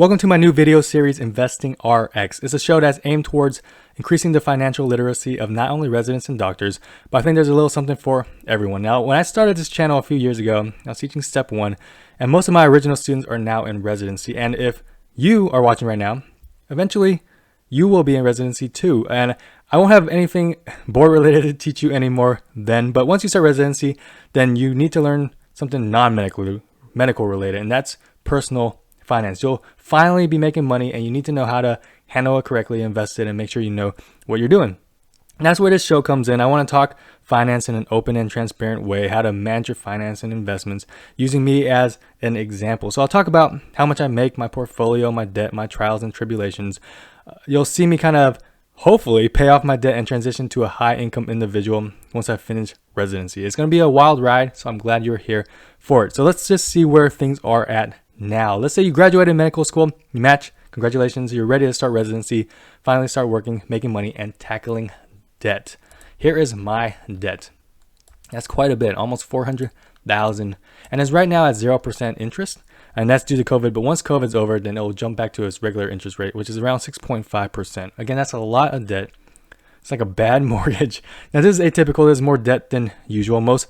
Welcome to my new video series, Investing RX. It's a show that's aimed towards increasing the financial literacy of not only residents and doctors, but I think there's a little something for everyone. Now, when I started this channel a few years ago, I was teaching step 1, and most of my original students are now in residency. And if you are watching right now, eventually you will be in residency too. And I won't have anything board related to teach you anymore then, but once you start residency, then you need to learn something non-medical related, and that's personal finance. You'll finally be making money, and you need to know how to handle it correctly, invest it, and make sure you know what you're doing. And that's where this show comes in. I want to talk finance in an open and transparent way, how to manage your finance and investments using me as an example. So I'll talk about how much I make, my portfolio, my debt, my trials and tribulations. You'll see me kind of hopefully pay off my debt and transition to a high income individual once I finish residency. It's going to be a wild ride, so I'm glad you're here for it. So let's just see where things are at now. Let's say you graduated medical school, you match, congratulations, you're ready to start residency, finally start working, making money, and tackling debt. Here is my debt. That's quite a bit, almost $400,000, and it's right now at 0% interest, and that's due to COVID. But once COVID's over, then it will jump back to its regular interest rate, which is around 6.5%. Again, that's a lot of debt. It's like a bad mortgage. Now, this is atypical. There's more debt than usual. Most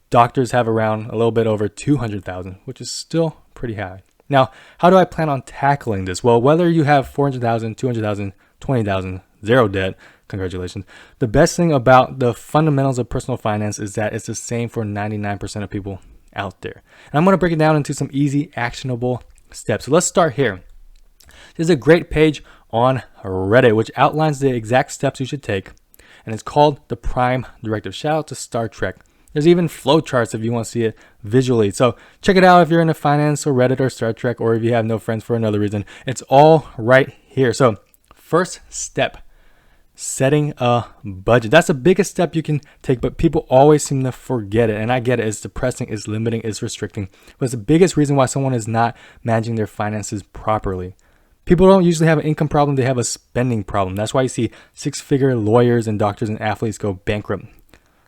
doctors have around a little bit over 200,000, which is still pretty high. Now, how do I plan on tackling this? Well, whether you have 400,000, 200,000, 20,000, zero debt, congratulations. The best thing about the fundamentals of personal finance is that it's the same for 99% of people out there. And I'm going to break it down into some easy, actionable steps. So let's start here. There's a great page on Reddit which outlines the exact steps you should take, and it's called the Prime Directive. Shout out to Star Trek. There's even flow charts if you want to see it visually. So check it out if you're into finance or Reddit or Star Trek, or if you have no friends for another reason. It's all right here. So first step, setting a budget. That's the biggest step you can take, but people always seem to forget it. And I get it. It's depressing, it's limiting, it's restricting. But it's the biggest reason why someone is not managing their finances properly. People don't usually have an income problem. They have a spending problem. That's why you see six-figure lawyers and doctors and athletes go bankrupt.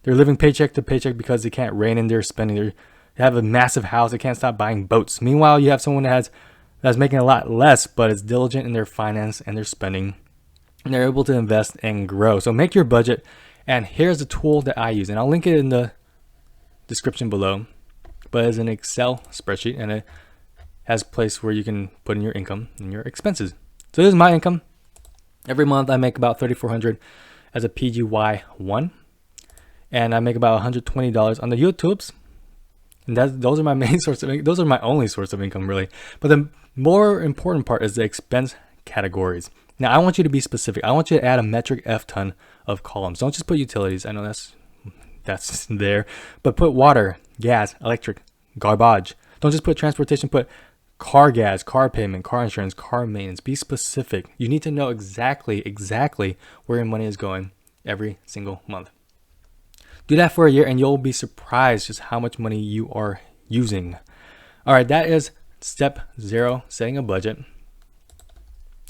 They're living paycheck to paycheck because they can't rein in their spending. They have a massive house. They can't stop buying boats. Meanwhile, you have someone that's making a lot less, but is diligent in their finance and their spending, and they're able to invest and grow. So make your budget, and here's the tool that I use, and I'll link it in the description below. But it's an Excel spreadsheet, and it has a place where you can put in your income and your expenses. So this is my income. Every month I make about $3,400 as a PGY1. And I make about $120 on the YouTubes, and those are my main source of income. Those are my only source of income, really. But the more important part is the expense categories. Now, I want you to be specific. I want you to add a metric F ton of columns. Don't just put utilities. I know that's there, but put water, gas, electric, garbage. Don't just put transportation. Put car gas, car payment, car insurance, car maintenance. Be specific. You need to know exactly where your money is going every single month. Do that for a year, and you'll be surprised just how much money you are using. All right, that is step 0, setting a budget.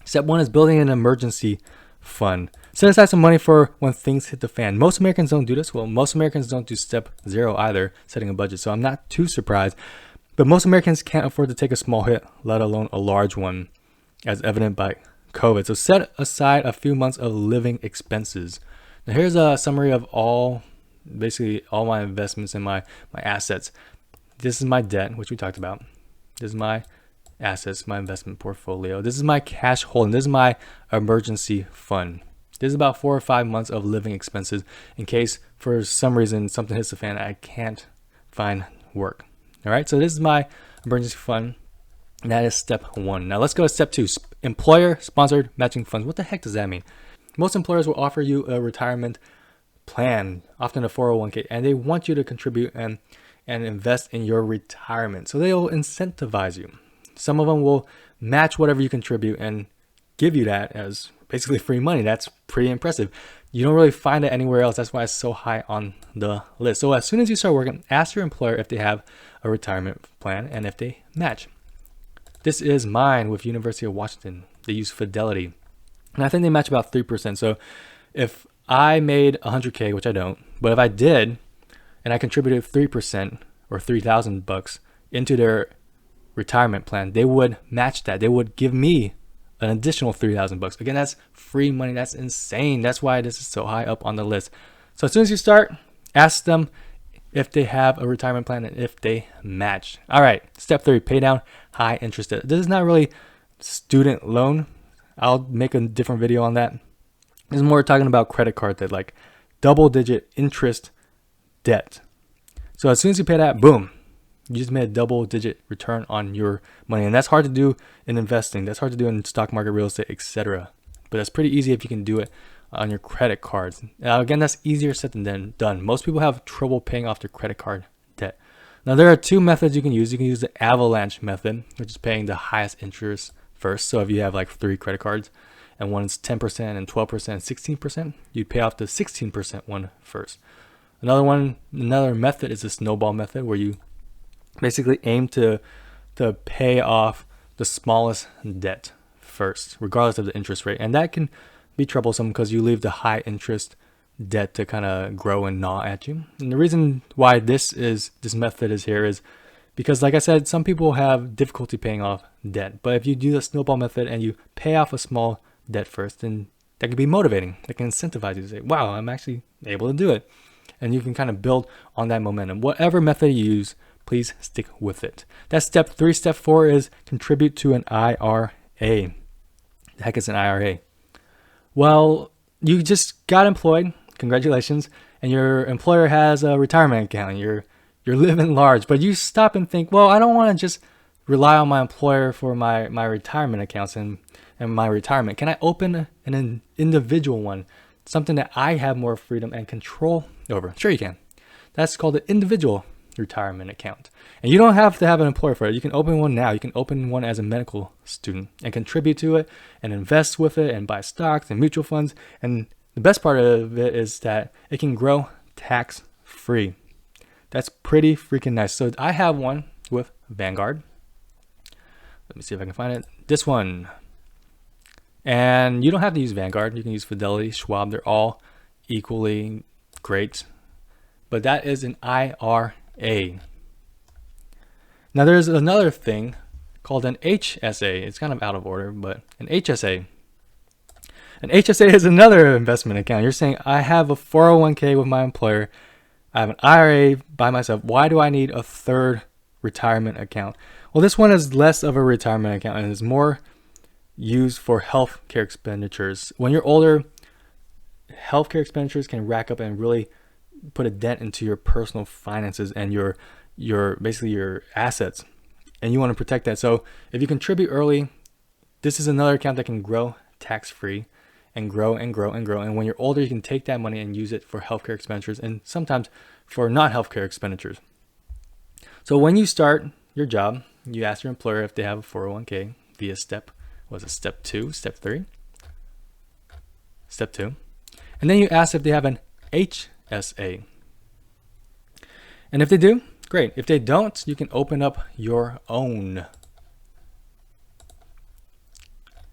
Step 1 is building an emergency fund. Set aside some money for when things hit the fan. Most Americans don't do this. Well, most Americans don't do step 0 either, setting a budget. So I'm not too surprised. But most Americans can't afford to take a small hit, let alone a large one, as evident by COVID. So set aside a few months of living expenses. Now here's a summary of basically all my investments and my assets. This is my debt, which we talked about. This is my assets, my investment portfolio. This is my cash holding. This is my emergency fund. This is about 4 or 5 months of living expenses in case for some reason something hits the fan and I can't find work. All right, so this is my emergency fund. And that is step 1. Now let's go to step 2, employer sponsored matching funds. What the heck does that mean? Most employers will offer you a retirement plan, often a 401k, and they want you to contribute and invest in your retirement. So they'll incentivize you. Some of them will match whatever you contribute and give you that as basically free money. That's pretty impressive. You don't really find it anywhere else. That's why it's so high on the list. So as soon as you start working, ask your employer if they have a retirement plan and if they match. This is mine with University of Washington. They use Fidelity, and I think they match about 3%. So if I made 100K, which I don't, but if I did, and I contributed 3% or $3,000 into their retirement plan, they would match that. They would give me an additional $3,000. Again, that's free money. That's insane. That's why this is so high up on the list. So as soon as you start, ask them if they have a retirement plan and if they match. All right, step 3, pay down high interest debt. This is not really student loan. I'll make a different video on that. This is more talking about credit card debt, like double-digit interest debt. So as soon as you pay that, boom, you just made a double-digit return on your money. And that's hard to do in investing. That's hard to do in stock market, real estate, etc. But that's pretty easy if you can do it on your credit cards. Now, again, that's easier said than done. Most people have trouble paying off their credit card debt. Now, there are 2 methods you can use. You can use the avalanche method, which is paying the highest interest first. So if you have like 3 credit cards and one's 10% and 12% and 16%, you'd pay off the 16% one first. Another method is the snowball method, where you basically aim to pay off the smallest debt first, regardless of the interest rate. And that can be troublesome because you leave the high interest debt to kind of grow and gnaw at you. And the reason why this method is here is because, like I said, some people have difficulty paying off debt. But if you do the snowball method and you pay off a small debt first, then that can be motivating. That can incentivize you to say, wow, I'm actually able to do it. And you can kind of build on that momentum. Whatever method you use, please stick with it. That's step 3. Step 4 is contribute to an IRA. The heck is an IRA? Well, you just got employed. Congratulations. And your employer has a retirement account. You're living large, but you stop and think, well, I don't want to just rely on my employer for my retirement accounts and my retirement. Can I open an individual one? Something that I have more freedom and control over. Sure you can. That's called an individual retirement account. And you don't have to have an employer for it. You can open one now. You can open one as a medical student and contribute to it and invest with it and buy stocks and mutual funds. And the best part of it is that it can grow tax free. That's pretty freaking nice. So I have one with Vanguard. Let me see if I can find it. This one. And you don't have to use Vanguard. You can use Fidelity, Schwab. They're all equally great. But that is an IRA. Now there's another thing called an HSA. It's kind of out of order, but an HSA. An HSA is another investment account. You're saying, I have a 401k with my employer. I have an IRA by myself. Why do I need a third retirement account? Well, this one is less of a retirement account and is more used for healthcare expenditures. When you're older, healthcare expenditures can rack up and really put a dent into your personal finances and your basically your assets, and you want to protect that. So if you contribute early, this is another account that can grow tax-free and grow and grow and grow. And when you're older, you can take that money and use it for healthcare expenditures and sometimes for not healthcare expenditures. So when you start your job, you ask your employer if they have a 401k via step 2, step 3, step 2. And then you ask if they have an HSA. And if they do, great. If they don't, you can open up your own.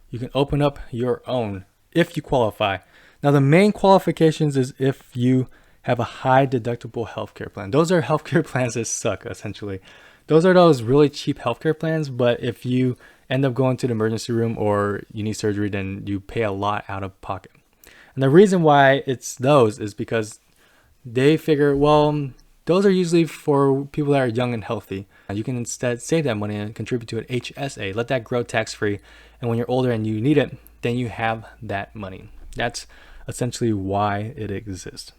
You can open up your own if you qualify. Now, the main qualifications is if you have a high deductible healthcare plan. Those are healthcare plans that suck, essentially. Those are those really cheap healthcare plans, but if you end up going to the emergency room or you need surgery, then you pay a lot out of pocket. And the reason why it's those is because they figure, well, those are usually for people that are young and healthy. You can instead save that money and contribute to an HSA. Let that grow tax-free. And when you're older and you need it, then you have that money. That's essentially why it exists.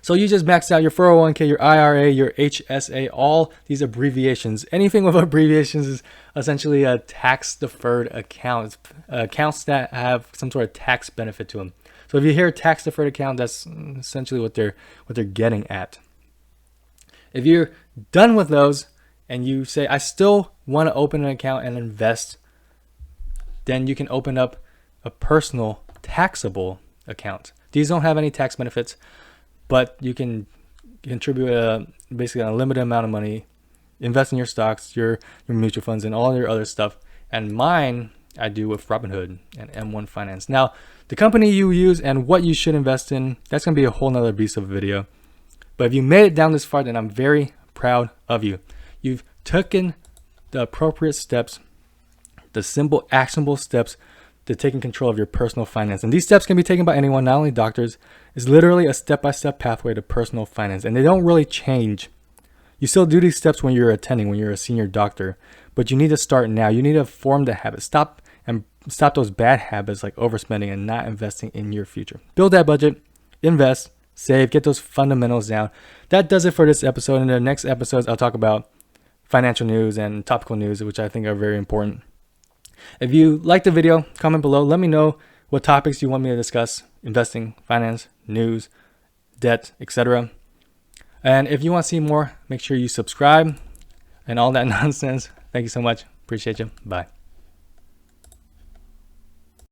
So you just maxed out your 401k, your IRA, your HSA, all these abbreviations. Anything with abbreviations is essentially a tax-deferred account. Accounts that have some sort of tax benefit to them. So if you hear tax-deferred account, that's essentially what they're getting at. If you're done with those and you say, I still want to open an account and invest, then you can open up a personal taxable account. These don't have any tax benefits, but you can contribute basically an unlimited amount of money, invest in your stocks, your mutual funds, and all your other stuff. And mine, I do with Robinhood and M1 Finance. Now, the company you use and what you should invest in, that's going to be a whole nother beast of a video. But if you made it down this far, then I'm very proud of you. You've taken the appropriate steps, the simple, actionable steps to taking control of your personal finance. And these steps can be taken by anyone, not only doctors. It's literally a step-by-step pathway to personal finance, and they don't really change. You still do these steps when you're attending, when you're a senior doctor, but you need to start now. You need to form the habit. Stop those bad habits like overspending and not investing in your future. Build that budget, invest, save, get those fundamentals down. That does it for this episode. In the next episodes, I'll talk about financial news and topical news, which I think are very important. If you like the video, comment below. Let me know what topics you want me to discuss: investing, finance, news, debt, etc. And if you want to see more, make sure you subscribe and all that nonsense. Thank you so much. Appreciate you. Bye.